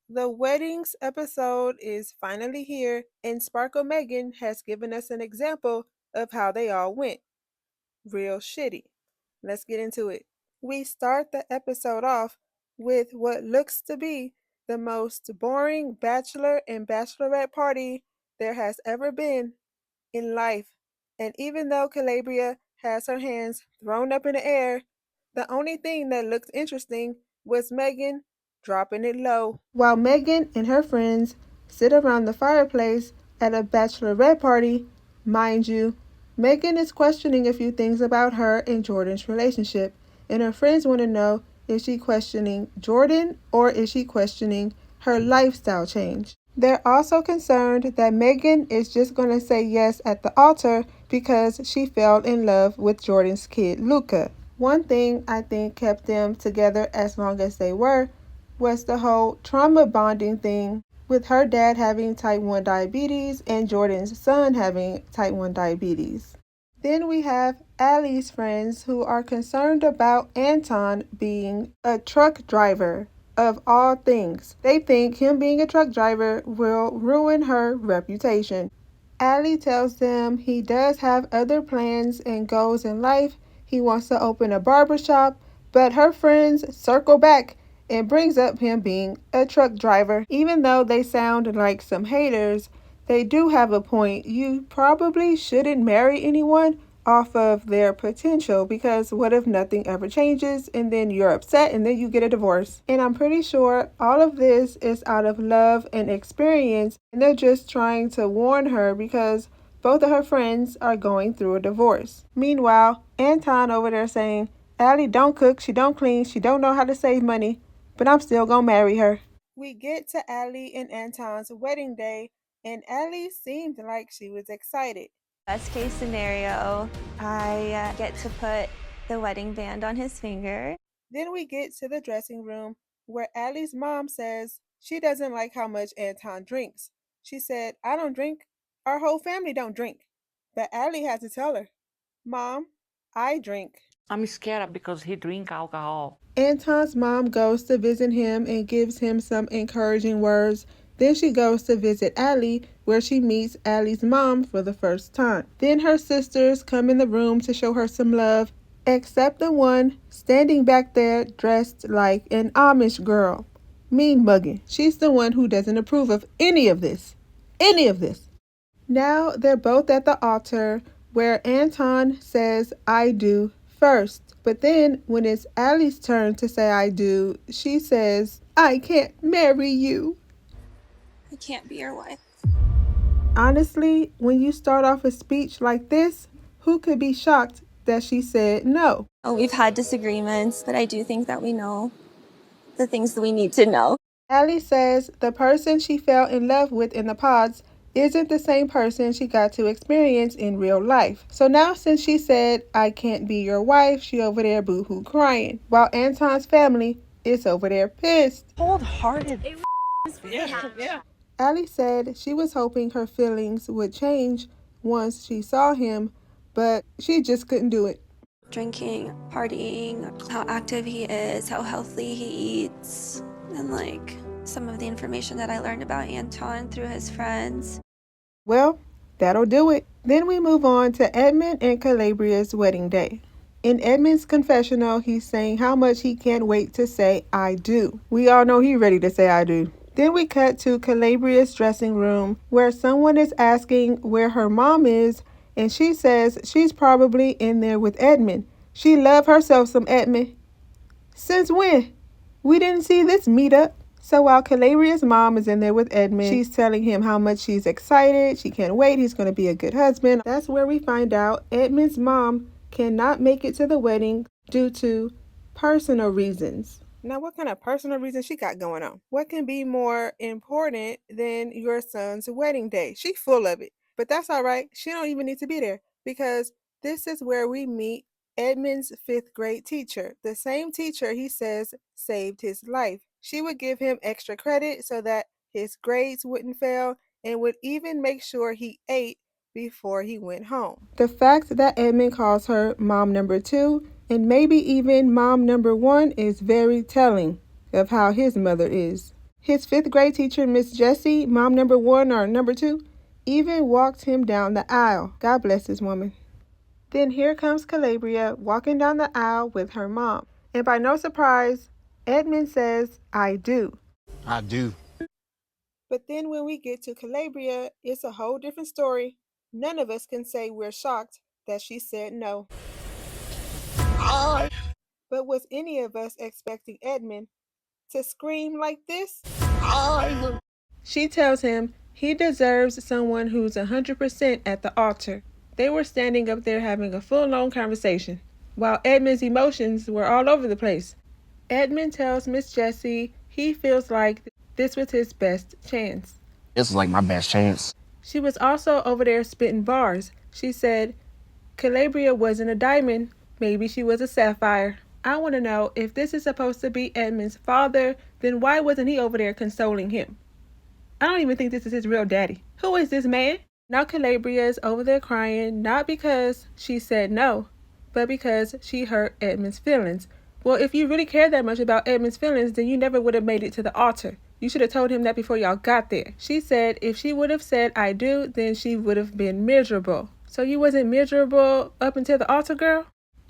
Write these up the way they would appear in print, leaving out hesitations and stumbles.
The weddings episode is finally here, and Sparkle Megan has given us an example of how they all went. Real shitty. Let's get into it. We start the episode off with what looks to be the most boring bachelor and bachelorette party there has ever been in life. And even though Calabria has her hands thrown up in the air, the only thing that looked interesting was Megan dropping it low. While Megan and her friends sit around the fireplace at a bachelorette party, mind you, Megan is questioning a few things about her and Jordan's relationship, and her friends want to know if she's questioning Jordan or is she questioning her lifestyle change. They're also concerned that Megan is just going to say yes at the altar because she fell in love with Jordan's kid, Luca. One thing I think kept them together as long as they were was the whole trauma bonding thing with her dad having type 1 diabetes and Jordan's son having type 1 diabetes. Then we have Allie's friends who are concerned about Anton being a truck driver of all things. They think him being a truck driver will ruin her reputation. Allie tells them he does have other plans and goals in life. He wants to open a barber shop, but her friends circle back and brings up him being a truck driver. Even though they sound like some haters, they do have a point. You probably shouldn't marry anyone off of their potential because what if nothing ever changes and then you're upset and then you get a divorce? And I'm pretty sure all of this is out of love and experience, and they're just trying to warn her because both of her friends are going through a divorce. Meanwhile, Anton over there saying, Allie don't cook, she don't clean, she don't know how to save money, but I'm still gonna marry her. We get to Allie and Anton's wedding day, and Allie seemed like she was excited. Best case scenario, I get to put the wedding band on his finger. Then we get to the dressing room where Allie's mom says she doesn't like how much Anton drinks. She said, I don't drink. Our whole family don't drink. But Allie had to tell her, Mom, I drink. I'm scared because he drink alcohol. Anton's mom goes to visit him and gives him some encouraging words. Then she goes to visit Allie, where she meets Allie's mom for the first time. Then her sisters come in the room to show her some love, except the one standing back there dressed like an Amish girl. Mean mugging. She's the one who doesn't approve of any of this. Any of this. Now they're both at the altar where Anton says, I do first. But then when it's Allie's turn to say I do, she says, I can't marry you. I can't be your wife. Honestly, when you start off a speech like this, who could be shocked that she said no? Oh, we've had disagreements, but I do think that we know the things that we need to know. Allie says the person she fell in love with in the pods isn't the same person she got to experience in real life. So now since she said, I can't be your wife, she over there boo-hoo crying. While Anton's family is over there pissed. Cold-hearted. Yeah. Allie said she was hoping her feelings would change once she saw him, but she just couldn't do it. Drinking, partying, how active he is, how healthy he eats, and some of the information that I learned about Anton through his friends. Well, that'll do it. Then we move on to Edmond and Calabria's wedding day. In Edmond's confessional, he's saying how much he can't wait to say, I do. We all know he's ready to say, I do. Then we cut to Calabria's dressing room where someone is asking where her mom is, and she says she's probably in there with Edmond. She love herself some Edmond. Since when? We didn't see this meetup. So while Calabria's mom is in there with Edmond, she's telling him how much she's excited. She can't wait. He's going to be a good husband. That's where we find out Edmond's mom cannot make it to the wedding due to personal reasons. Now, what kind of personal reasons she got going on? What can be more important than your son's wedding day? She's full of it. But that's all right. She don't even need to be there because this is where we meet Edmond's fifth grade teacher, the same teacher he says saved his life. She would give him extra credit so that his grades wouldn't fail and would even make sure he ate before he went home. The fact that Edmond calls her mom number 2 and maybe even mom number 1 is very telling of how his mother is. His 5th grade teacher, Miss Jessie, mom number 1 or number 2, even walked him down the aisle. God bless this woman. Then here comes Calabria walking down the aisle with her mom. And by no surprise, Edmond says, I do. I do. But then when we get to Calabria, it's a whole different story. None of us can say we're shocked that she said no. But was any of us expecting Edmond to scream like this? She tells him he deserves someone who's 100% at the altar. They were standing up there having a full-on conversation, while Edmond's emotions were all over the place. Edmond tells Miss Jessie he feels like this was his best chance. This is like my best chance. She was also over there spitting bars. She said, Calabria wasn't a diamond, maybe she was a sapphire. I want to know, if this is supposed to be Edmond's father, then why wasn't he over there consoling him? I don't even think this is his real daddy. Who is this man? Now Calabria is over there crying, not because she said no, but because she hurt Edmond's feelings. Well, if you really cared that much about Edmond's feelings, then you never would have made it to the altar. You should have told him that before y'all got there. She said if she would have said I do, then she would have been miserable. So you wasn't miserable up until the altar, girl?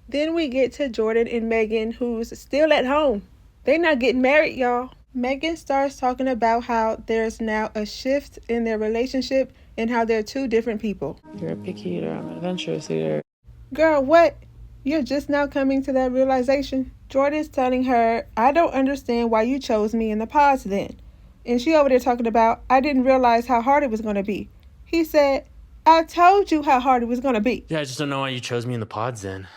Then we get to Jordan and Megan, who's still at home. They not getting married, y'all. Megan starts talking about how there's now a shift in their relationship and how they're 2 different people. You're a picky eater, I'm an adventurous eater. Girl, what? You're just now coming to that realization? Jordan's telling her, I don't understand why you chose me in the pods then. And she over there talking about, I didn't realize how hard it was going to be. He said, I told you how hard it was going to be. Yeah, I just don't know why you chose me in the pods then.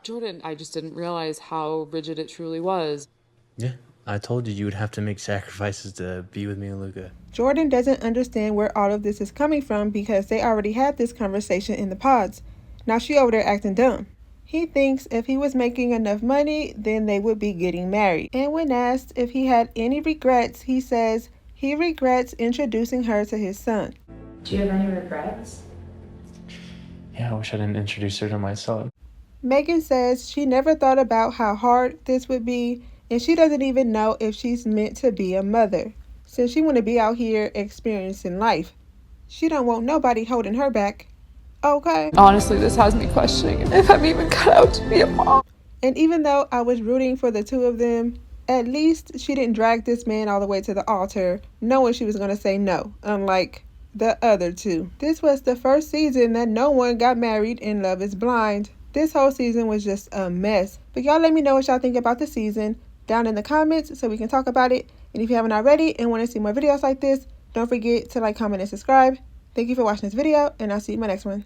Jordan, I just didn't realize how rigid it truly was. Yeah, I told you you would have to make sacrifices to be with me and Luca. Jordan doesn't understand where all of this is coming from because they already had this conversation in the pods. Now she over there acting dumb. He thinks if he was making enough money, then they would be getting married. And when asked if he had any regrets, he says he regrets introducing her to his son. Do you have any regrets? Yeah, I wish I didn't introduce her to my son. Megan says she never thought about how hard this would be, and she doesn't even know if she's meant to be a mother, since she want to be out here experiencing life. She don't want nobody holding her back. Okay? Honestly, this has me questioning if I'm even cut out to be a mom. And even though I was rooting for the 2 of them, at least she didn't drag this man all the way to the altar, knowing she was going to say no, unlike the other 2. This was the first season that no one got married in Love is Blind. This whole season was just a mess. But y'all let me know what y'all think about the season down in the comments so we can talk about it. And if you haven't already and want to see more videos like this, don't forget to like, comment, and subscribe. Thank you for watching this video, and I'll see you in my next one.